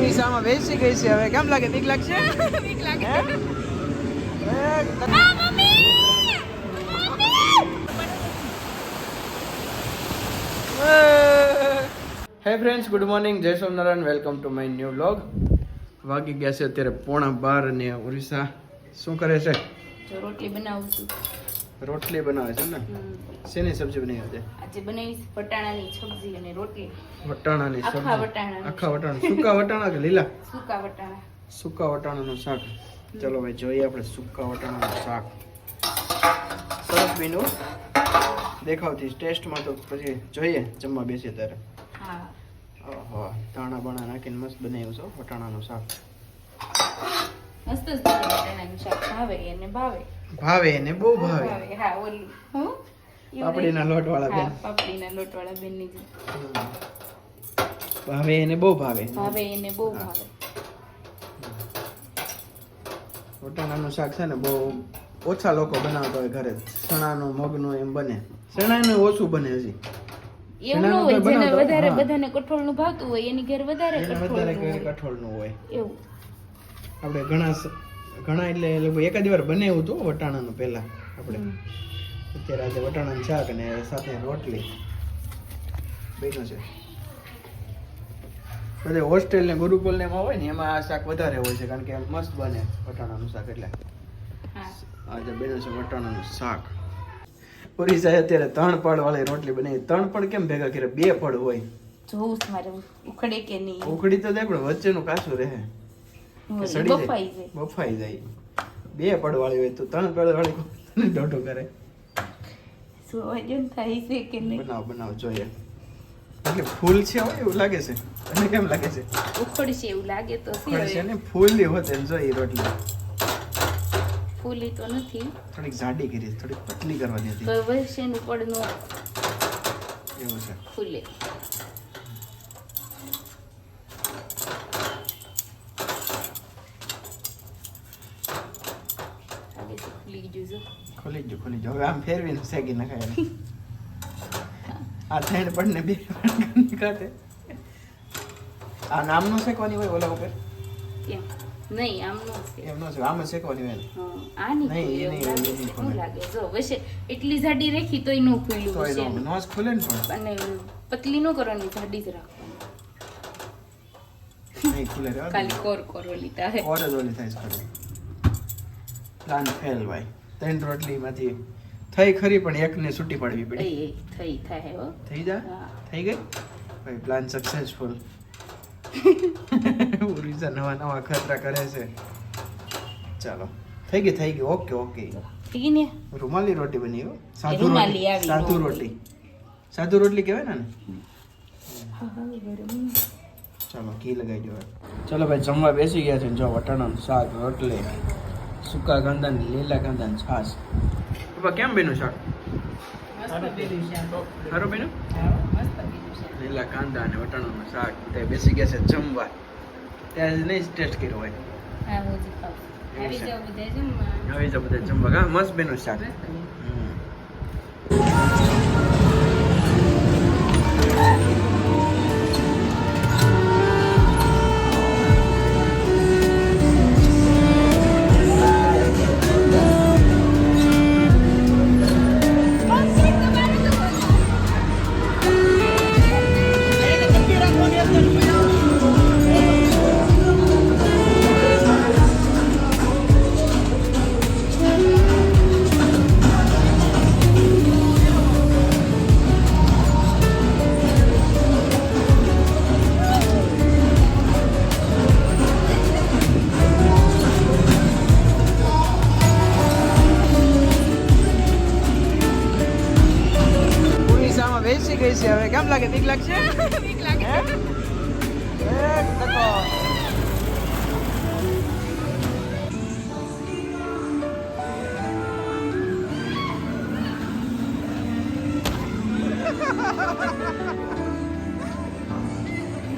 ઉડીસામાં બેસી ગઈ છે. હવે કેમ લાગે? બીક લાગશે? બીક લાગે. હે ફ્રેન્ડ્સ, ગુડ મોર્નિંગ, જય Somnarayan, welcome to my new vlog. વાગી ગયા છે અત્યારે 11:15 અને ઉડીસા શું કરે છે? જો રોટલી બનાવું છું. રોટલી બનાવે છે ને? શેની સબ્જી બનાવી છે? આજે બનાવી વટાણાની સબ્જી અને રોટલી. વટાણાની સબ્જી? આખા વટાણા. આખા વટાણા? સૂકા વટાણા કે લીલા? સૂકા વટાણા. સૂકા વટાણાનું શાક. ચલો ભાઈ, જોઈએ આપણે સૂકા વટાણાનું શાક. સરસ બીનું દેખાવથી ટેસ્ટમાં તો પછી જોઈએ જમવા બેસીએ ત્યારે. હા. ઓહો, ધાણા બાણા નાખીને મસ્ત બનાવ્યું છે વટાણાનું શાક. મસ્ત જ બને વટાણાનું શાક. ભાવે એને ભાવે. ભાવે એને બહુ ભાવે. હા, ઓલું હું પાપડીના લોટવાળા બેન. હા, પાપડીના લોટવાળા બેનની જ. ભાવે એને બહુ ભાવે. ભાવે એને બહુ ભાવે. વટાણાનું શાક છે ને બહુ ઓછા લોકો બનાવતા હોય ઘરે. ચણાનું મગનું એમ બને. ચણાનું ઓછું બને હજી. એવું ન હોય, જેને વધારે બધાને કઠોળનું ભાવતું હોય એની ઘર વધારે કઠોળનું હોય. એવું આપણે ઘણા એટલે લગભગ એકાદ વાર બનાવ્યું હતું વટાણાનું પહેલા આપણે. અત્યારે આજે વટાણાનું શાક અને સાથે રોટલી બન્યું છે. બધે હોસ્ટેલ ને ગુરુકુલ ને એમાં હોય ને એમાં આ શાક વધારે હોય છે, કારણ કે મસ્ત બને વટાણાનું શાક. એટલે આજે બન્યું છે વટાણાનું શાક. પૂરી સાહેબ અત્યારે 3 પડ વાળી રોટલી બનાવી. 3 પડ કેમ ભેગા કરે? 2 પડ હોય. જોઉં મારે ઉખડે કે નહીં. ઉખડી તો જાય પણ વચ્ચેનું કાચું રહે. બફાઈ જાય. 2 પડ વાળી હોય તો 3 પડ વાળી દોઢો કરે. વજન થાય છે કે નહીં? બનાવ જોઈએ. એટલે ફૂલ છે હોય એવું લાગે છે. તને કેમ લાગે છે? ઉખડશે એવું લાગે તો ઉખડશે ને ફૂલની હોત એમ જોઈએ રોટલી. ફૂલી તો નથી. થોડીક જાડી કરી, થોડીક પતલી કરવાની હતી. તો વચ્ચેનું પડનું એવું છે. ફૂલે. ખોલી ગયું. હવે આમ ફેરવીને શેકી નખાય. આ થઈને પડને 2 કાઢે. આ નામનું શેકવાની હોય ઓલા ઉપર? કેમ નહીં, આમ નો છે. એમ નો છે, આમ જ શેકવાની હોય. આ નહીં લાગે. જો વશે એટલી જાડી રાખી તોય નો ખુલ્યું તો છે. એનો નોસ ખુલે ને પણ. અને પતલી નો કરવાની, જાડી જ રાખવાની. નહીં ખુલે રે. ખાલી કોર લીધા હે. ઓર જ ઓલી થાય છે ખરી. પ્લાન ફેલ ભાઈ. 3 રોટલીમાંથી થઈ ખરી પણ એકને છૂટી પાડવી પડી. થઈ થાય હો. થઈ જા. થઈ ગઈ ભાઈ. Plan successful. ઉડીસા નવા ખતરા કરે છે. ચાલો થઈ ગઈ. ઓકે થઈ ગઈ ને. રૂમાલી રોટી બની હો. સાદુ રોટલી કહેવાય ને. ચાલો ઘી લગાવી દો. ચાલો ભાઈ, જમવા બેસી ગયા છે. જો વટાણાનું શાક, રોટલી, સૂકા કાંદા ને લીલા કાંદા ને છાશ. પપ્પા કેમ બન્યું શાક? સારું બન્યું. લીલા કાંદા અને વટાણાનું શાક. તે બેસી ગયા છે જમવા. ત્યાં નહીં ટેસ્ટ કર્યો હોય. આવી જાવ બધા જમવા. હા, મસ્ત બન્યું શાક. બેસી ગઈ છે. હવે કેમ લાગે? બીક લાગશે? બીક લાગે.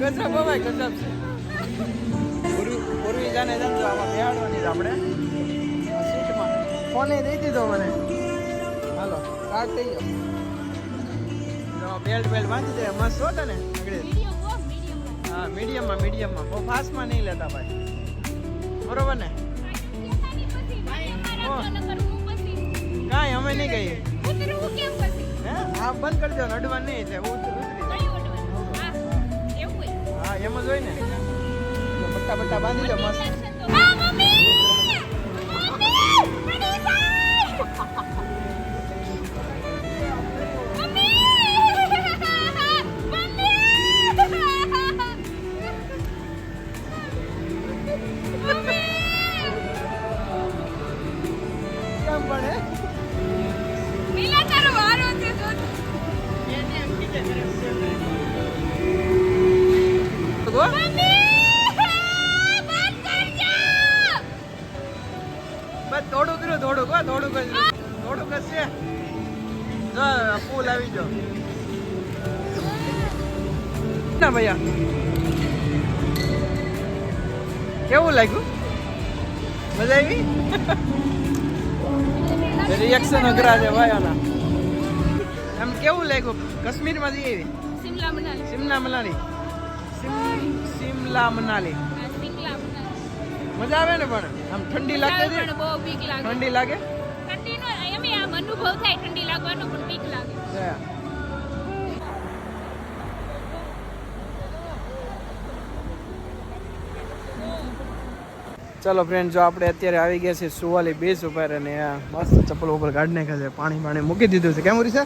ગજબ ભાઈ, ગજબ છે. પૂર્વી જાને સમજો આમાં બેહાડવાની આપણે સીટમાં. ફોને દઈ દીધો મને. હાલો કાર્ડ થઈ ગયો. બેલ્ટ બાંધી દે. મસ્ત હો તને. હા મીડિયમમાં બહુ ફાસ્ટમાં નહીં લેતા ભાઈ બરોબર ને કાંઈ અમે નહીં કહીએ હે આ બંધ કરી દો અડવા નહીં એટલે ઉતરી હા એમ જ હોય ને બટ્ટા બાંધી દો મસ્ત થોડું કરશે જો ફૂલ આવી જો ના ભૈયા કેવું લાગ્યું મજા આવી રિએક્શન અઘરા છે ભાઈ આના એમ કેવું લાગ્યું કાશ્મીરમાં જઈ આવી શિમલા મનાલી મજા આવે ને પણ આમ ઠંડી લાગે છે ઠંડી લાગે અનુભવ થાય ઠંડી લાગવાનો પણ બીક લાગે ચલો ફ્રેન્ડ જો આપણે અત્યારે આવી ગયા છીએ સુવાલી બીચ ઉપર અને મસ્ત ચપ્પલ ઉપર કાઢી નાખ્યા છે પાણી મૂકી દીધું છે કેમ ઉરી છે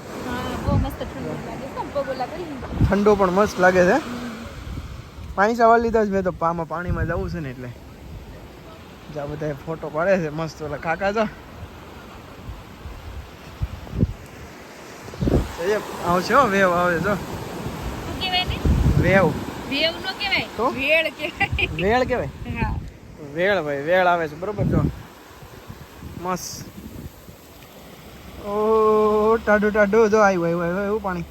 ઠંડો પણ મસ્ત લાગે છે પાણી સવાલ લીધા છે મેં તો પાણીમાં જવું છે ને એટલે જ્યાં બધા ફોટો પાડે છે મસ્ત ઓલા કાકા જો આવશે હો વેવ આવે જો વેવ નો કહેવાય તો વેળ કહેવાય હા વેળ ભાઈ વેળ આવે છે બરોબર જો મસ્ત ઓ ટાઢું જો આવ્યું એવું પાણી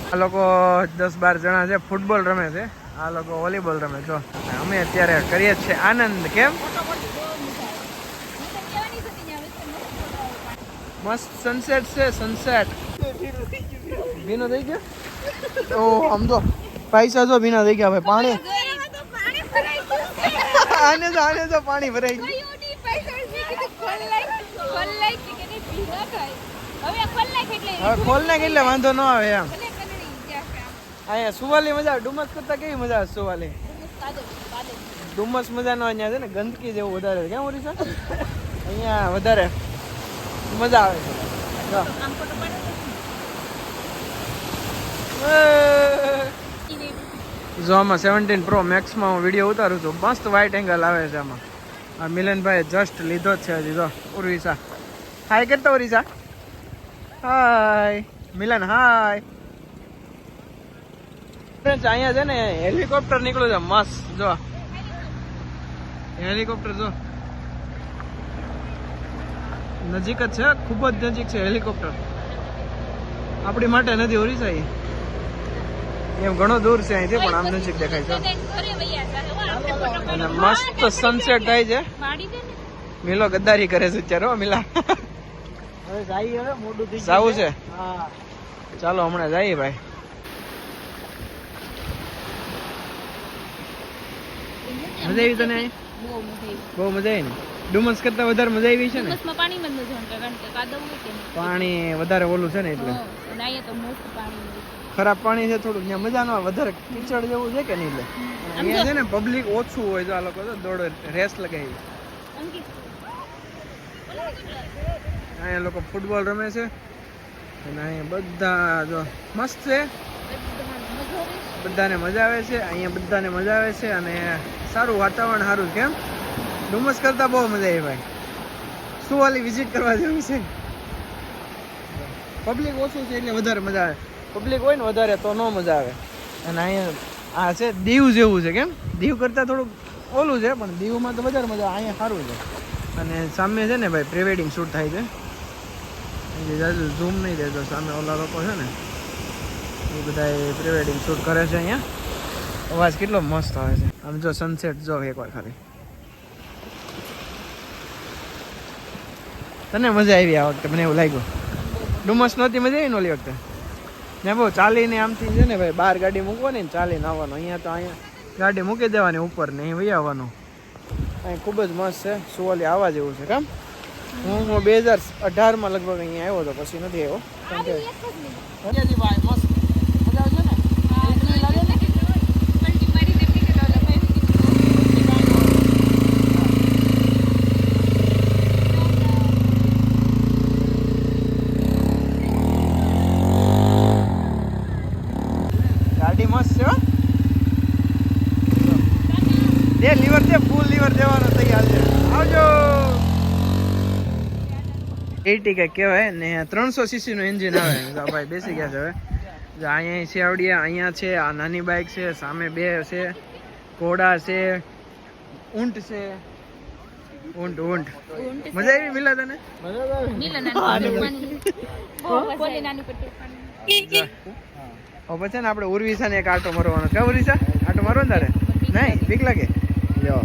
આ લોકો 10-12 જણા છે ફૂટબોલ રમે છે આ લોકો વોલીબોલ રમે જો અમે અત્યારે કરીએ છીએ આનંદ કેમ મસ્ત સનસેટ છે સનસેટ ભીનો થઈ ગયો ઓ આમ તો પૈસા જો ભીના થઈ ગયા ભાઈ પાણી આને તો પાણી ભરાઈ ગયું હવે ખોલ નાખ એટલે વાંધો ન આવે એમ અહીંયા સુવાલી મજા આવે ડુમસ કરતા કેવી મજા આવે સુવાલી ડુમસ મજા નો અહીંયા છે ને ગંદકી જેવું વધારે કેમ ઓરિસા અહીંયા વધારે મજા આવે છે જો આમાં 17 Pro Maxમાં હું વિડીયો ઉતારું છું મસ્ત વાઇટ એંગલ આવે છે આમાં આ મિલનભાઈ જસ્ટ લીધો જ છે હજી જો ઉર્વિશા હાય કરતો ઉર્વિશા હાય મિલન હાય ફ્રેન્ડ્સ અહીંયા છે ને હેલિકોપ્ટર નીકળ્યું છે મસ્ત જો હેલિકોપ્ટર જો નજીક જ છે ખૂબ જ નજીક છે હેલિકોપ્ટર આપણી માટે નથી ઓરિસા એમ ઘણો દૂર છે અહીંથી પણ આમ નજીક દેખાય છે અને મસ્ત સનસેટ થાય છે મિલો ગદ્દારી કરે છે અત્યારે હો મિલા જાવું છે ચાલો હમણાં જઈએ ભાઈ મજા આવી તને બહુ મજા આવી ને ડુમસ કરતા વધારે મજા આવી છે ને પાણી વધારે ઓલું છે ને એટલે ખરાબ પાણી છે થોડું ત્યાં મજા ન આવે વધારે કીચડ જેવું છે કે નહીં એટલે અહીંયા છે ને પબ્લિક ઓછું હોય તો આ લોકો તો દોડો રેસ લગાવી અહીંયા લોકો ફૂટબોલ રમે છે અને અહીંયા બધા જો મસ્ત છે બધાને મજા આવે છે અહીંયા બધાને મજા આવે છે અને સારું વાતાવરણ સારું કેમ ડુમસ કરતા બહુ મજા આવી ભાઈ સુવાલી વિઝિટ કરવા જેવું છે પબ્લિક ઓછું છે એટલે વધારે મજા આવે પબ્લિક હોય ને વધારે તો ન મજા આવે અને અહીંયા આ છે દીવ જેવું છે કેમ દીવ કરતાં થોડુંક ઓલું છે પણ દીવમાં તો વધારે મજા આવે અહીંયા સારું છે અને સામે છે ને ભાઈ પ્રી વેડિંગ શૂટ થાય છે ઝૂમ નહીં દેતો સામે ઓલા લોકો છે ને એ બધા પ્રી વેડિંગ શૂટ કરે છે અહીંયા અવાજ કેટલો મસ્ત આવે છે આમ જો સનસેટ જો એકવાર ખાલી તને મજા આવી આ વખતે મને એવું લાગ્યું ડુમસ નહોતી મજા આવી ને ઓલી વખતે ને બહુ ચાલીને આમથી છે ને ભાઈ બહાર ગાડી મૂકવાની ને ચાલીને આવવાનું. અહીંયા તો અહીંયા ગાડી મૂકી દેવાની ઉપર ને અહીં વહી આવવાનું. અહીં ખૂબ જ મસ્ત છે, સુવાલી આવવા જેવું છે. કામ હું 2018માં લગભગ અહીંયા આવ્યો હતો, પછી નથી આવ્યો. ગાડી મસ્ત છે હો. દે લીવર દે, ફૂલ લીવર દેવાનો તૈયાર છે. આવજો. 80 કે કહેવાય ને 300 સીસી નું એન્જિન આવે. તો ભાઈ બેસી ગયા છે હવે. જો અહીંયા છે આવડિયા, અહીંયા છે આ નાની બાઇક છે, સામે 2 છે, ઘોડા છે, ઊંટ છે. ઊંટ મજા આવી મિલા તને? પછી ને આપણે ઉર્વિસા ને એક આટો મારવાનો છે. ઉર્વિસા આટો મારવાનો તારે નહીં બીક લાગે? લ્યો